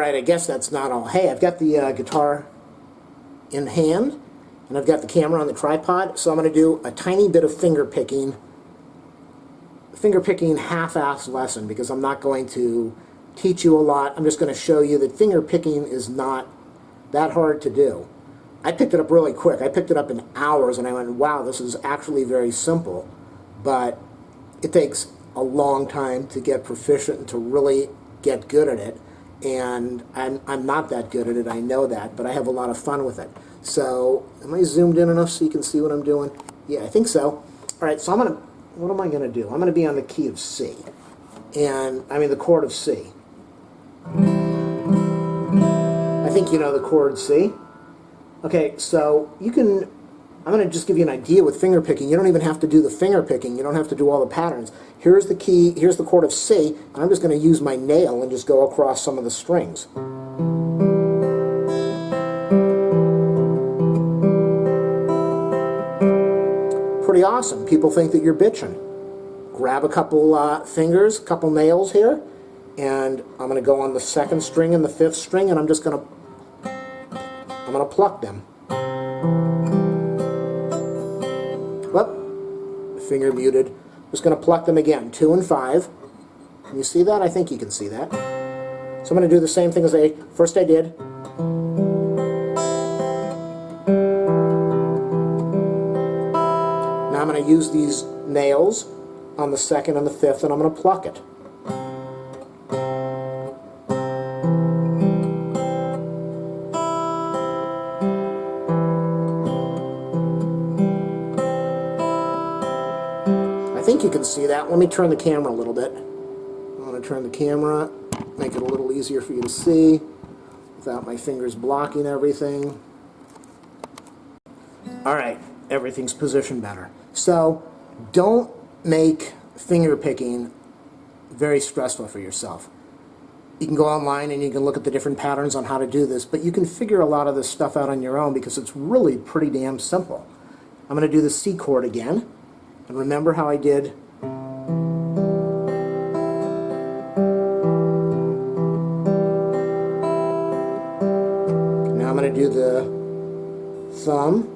Alright, I guess that's not all. Hey, I've got the guitar in hand, and I've got the camera on the tripod, so I'm going to do a tiny bit of fingerpicking half-ass lesson, because I'm not going to teach you a lot. I'm just going to show you that fingerpicking is not that hard to do. I picked it up really quick. I picked it up in hours, and I went, wow, this is actually very simple, but it takes a long time to get proficient and to really get good at it. And I'm not that good at it, I know that, but I have a lot of fun with it. So, am I zoomed in enough so you can see what I'm doing? Yeah, I think so. Alright, so what am I going to do? I'm going to be on the key of C. The chord of C. I think you know the chord C. Okay, so I'm going to just give you an idea with fingerpicking. You don't even have to do the fingerpicking. You don't have to do all the patterns. Here's the key, here's the chord of C, and I'm just going to use my nail and just go across some of the strings. Pretty awesome. People think that you're bitching. Grab a couple fingers, a couple nails here, and I'm going to go on the 2nd string and the 5th string, and I'm going to pluck them. Whoop, finger muted. Just going to pluck them again, 2 and 5. Can you see that? I think you can see that. So I'm going to do the same thing as first I did. Now I'm going to use these nails on the 2nd and the 5th, and I'm going to pluck it. I think you can see that. Let me turn the camera a little bit. I'm going to turn the camera, make it a little easier for you to see without my fingers blocking everything. Alright, everything's positioned better. So, don't make fingerpicking very stressful for yourself. You can go online and you can look at the different patterns on how to do this, but you can figure a lot of this stuff out on your own because it's really pretty damn simple. I'm going to do the C chord again. And remember how I did now I'm going to do the thumb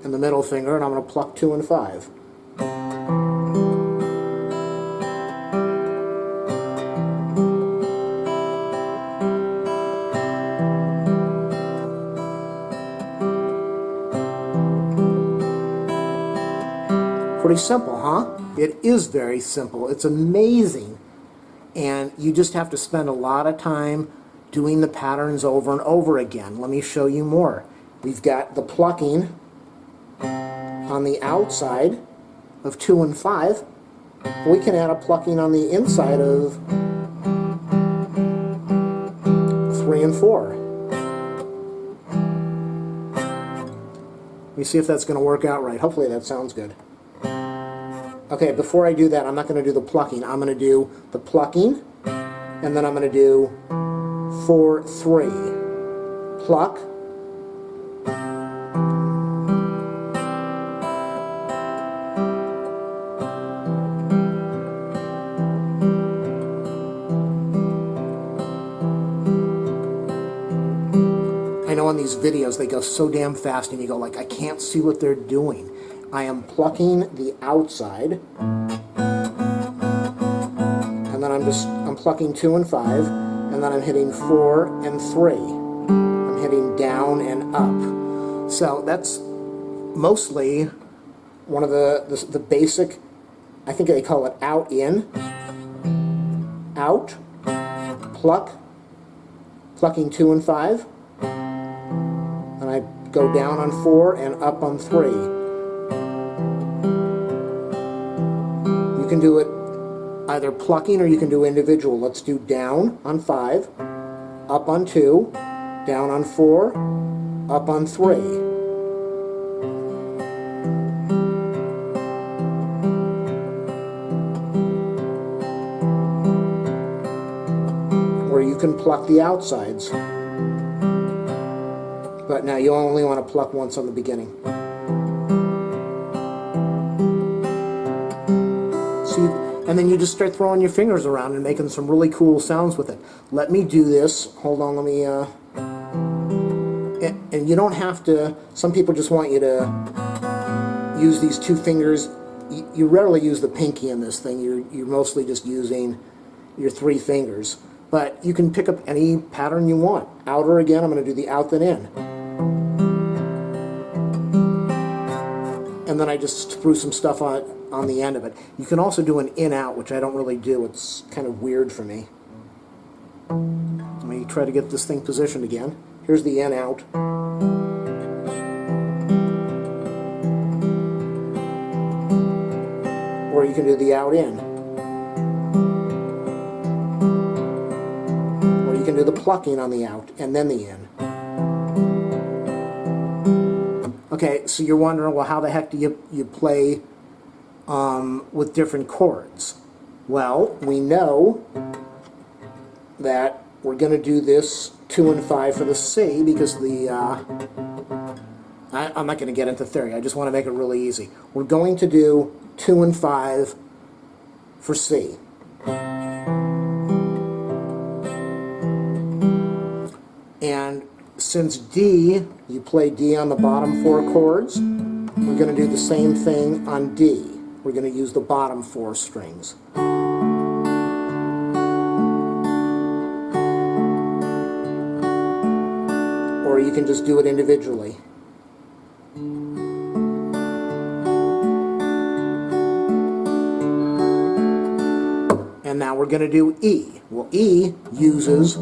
and the middle finger, and I'm going to pluck 2 and 5. Pretty simple, huh? It is very simple. It's amazing. And you just have to spend a lot of time doing the patterns over and over again. Let me show you more. We've got the plucking on the outside of 2 and 5. We can add a plucking on the inside of 3 and 4. Let me see if that's going to work out right. Hopefully that sounds good. Okay, before I do that, I'm not going to do the plucking. I'm going to do the plucking, and then I'm going to do 4, 3. Pluck. I know in these videos they go so damn fast and you go like, I can't see what they're doing. I am plucking the outside, and then I'm plucking 2 and 5, and then I'm hitting 4 and 3. I'm hitting down and up. So that's mostly one of the basic, I think they call it out, in, out, pluck, plucking 2 and 5, and I go down on 4 and up on 3. You can do it either plucking or you can do individual. Let's do down on 5, up on 2, down on 4, up on 3. Or you can pluck the outsides. But now you only want to pluck once on the beginning. And And then you just start throwing your fingers around and making some really cool sounds with it. Let me do this. Hold on, let me... and you don't have to... Some people just want you to use these two fingers. You rarely use the pinky in this thing. You're mostly just using your three fingers. But you can pick up any pattern you want. Outer again, I'm going to do the out then in. And then I just threw some stuff on the end of it. You can also do an in-out, which I don't really do. It's kind of weird for me. Let me try to get this thing positioned again. Here's the in-out. Or you can do the out-in. Or you can do the plucking on the out and then the in. Okay, so you're wondering, well, how the heck do you play with different chords? Well, we know that we're going to do this 2 and 5 for the C because the... I'm not going to get into theory. I just want to make it really easy. We're going to do 2 and 5 for C. And since D, you play D on the bottom 4 chords, we're going to do the same thing on D. We're going to use the bottom 4 strings. Or you can just do it individually. And now we're going to do E. Well, E uses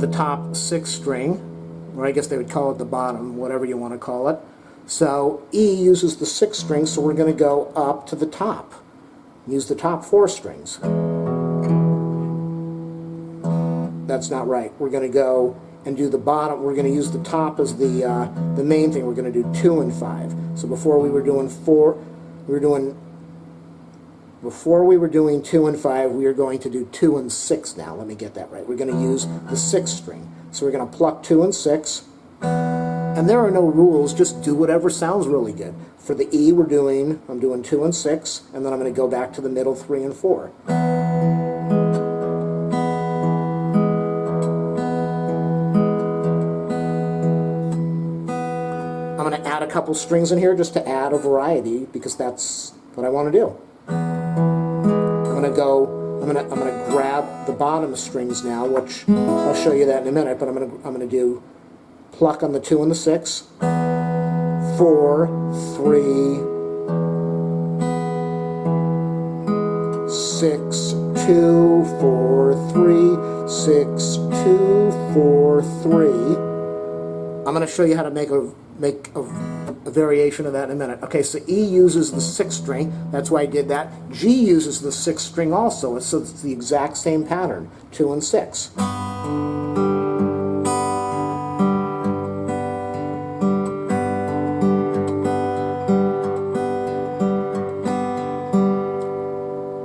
the top 6 string, or I guess they would call it the bottom, whatever you want to call it. So E uses the 6th string, so we're going to go up to the top. Use the top 4 strings. That's not right. We're going to go and do the bottom. We're going to use the top as the main thing. We're going to do 2 and 5. So before we were doing 2 and 5, we are going to do 2 and 6 now. Let me get that right. We're going to use the 6th string. So we're going to pluck 2 and 6. And there are no rules. Just do whatever sounds really good. For the E, I'm doing 2 and 6, and then I'm going to go back to the middle 3 and 4. I'm going to add a couple strings in here just to add a variety because that's what I want to do. I'm going to grab the bottom strings now, which I'll show you that in a minute, but I'm going to do pluck on the 2 and the 6, 4, 3, 6, 2, 4, 3, 6, 2, 4, 3. I'm going to show you how to make a variation of that in a minute. Okay, so E uses the 6th string. That's why I did that. G uses the 6th string also, so it's the exact same pattern, 2 and 6.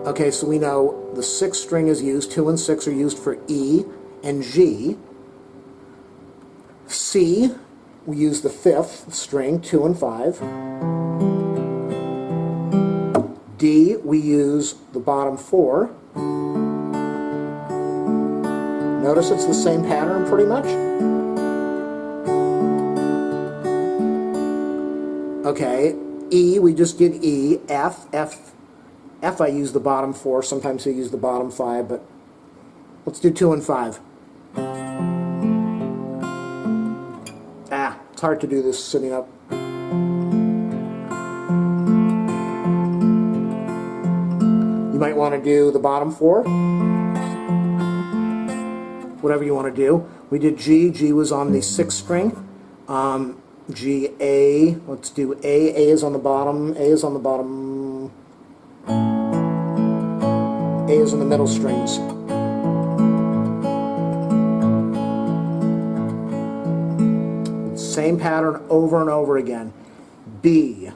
Okay, so we know the 6th string is used, 2 and 6 are used for E and G. C, we use the 5th string, 2 and 5. D, we use the bottom 4. Notice it's the same pattern pretty much. Okay, E, we just did E. F, I use the bottom 4. Sometimes I use the bottom 5, but let's do 2 and 5. It's hard to do this sitting up. You might want to do the bottom 4. Whatever you want to do. We did G. G was on the 6th string. G, A. Let's do A. A is on the bottom. A is on the bottom. A is in the middle strings. Same pattern over and over again. B.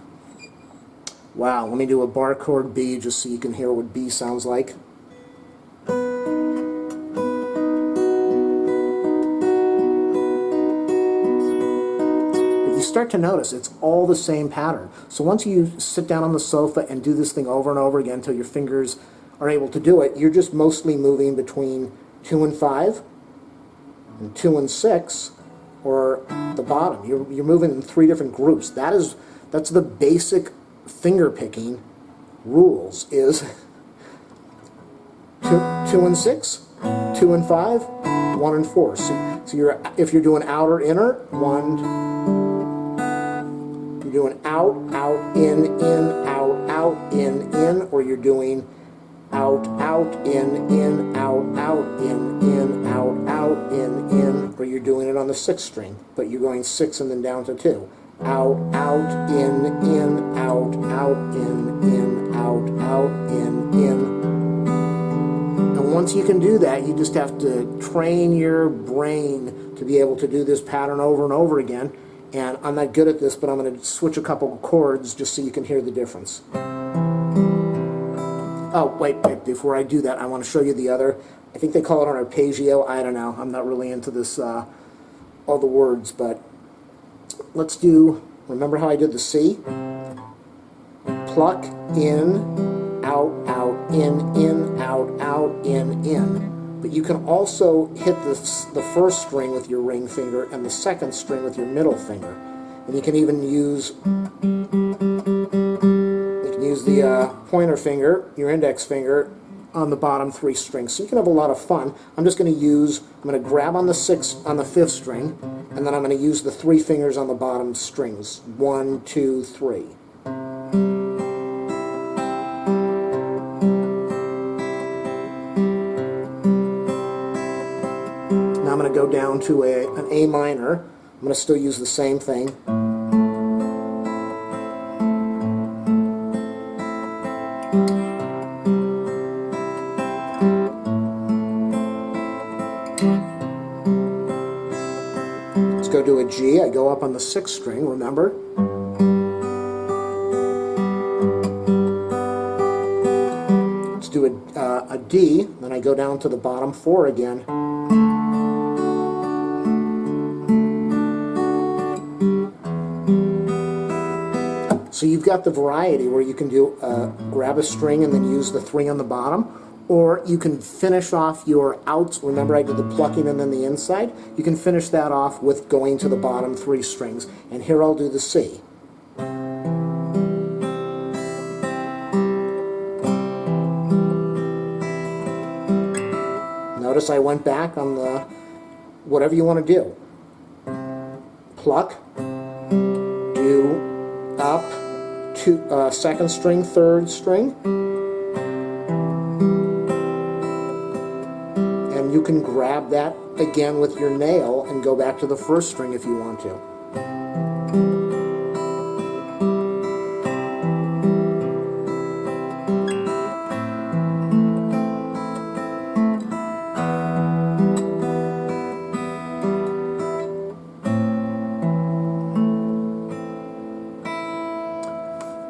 Wow, let me do a bar chord B just so you can hear what B sounds like. But you start to notice it's all the same pattern. So once you sit down on the sofa and do this thing over and over again until your fingers are able to do it, you're just mostly moving between 2 and 5 and 2 and 6, or the bottom. You're moving in 3 different groups. That's the basic finger picking rules, is 2 and 6, 2 and 5, 1 and 4. So if you're doing out or inner, 1, you're doing out, out, in, out, out, in, or you're doing out, out, in, out, out, in, out, in, or you're doing it on the 6th string, but you're going 6 and then down to 2. Out, out, in, out, out, in, out, out, in. And once you can do that, you just have to train your brain to be able to do this pattern over and over again. And I'm not good at this, but I'm going to switch a couple of chords just so you can hear the difference. Oh, wait, before I do that, I want to show you the other. I think they call it an arpeggio. I don't know. I'm not really into this, all the words, but let's do, remember how I did the C? Pluck, in, out, in, out, in. But you can also hit the 1st string with your ring finger and the 2nd string with your middle finger. And you can even use the pointer finger, your index finger, on the bottom 3 strings. So you can have a lot of fun. I'm going to grab on the 5th string, and then I'm going to use the 3 fingers on the bottom strings. 1, 2, 3. Now I'm going to go down to an A minor. I'm going to still use the same thing. Let's go to a G. I go up on the 6th string, remember? Let's do a D, then I go down to the bottom 4 again. So you've got the variety where you can do grab a string and then use the 3 on the bottom, or you can finish off your outs. Remember I did the plucking and then the inside? You can finish that off with going to the bottom 3 strings. And here I'll do the C. Notice I went back on the whatever you want to do. Pluck, do, up, 2nd string, 3rd string, and you can grab that again with your nail and go back to the 1st string if you want to.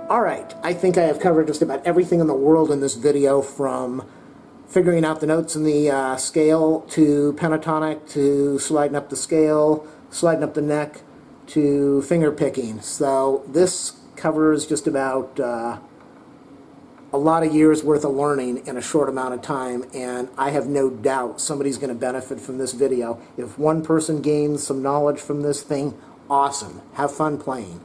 Alright, I think I have covered just about everything in the world in this video, from figuring out the notes in the scale, to pentatonic, to sliding up the scale, sliding up the neck, to finger picking. So this covers just about a lot of years worth of learning in a short amount of time, and I have no doubt somebody's going to benefit from this video. If one person gains some knowledge from this thing, awesome. Have fun playing.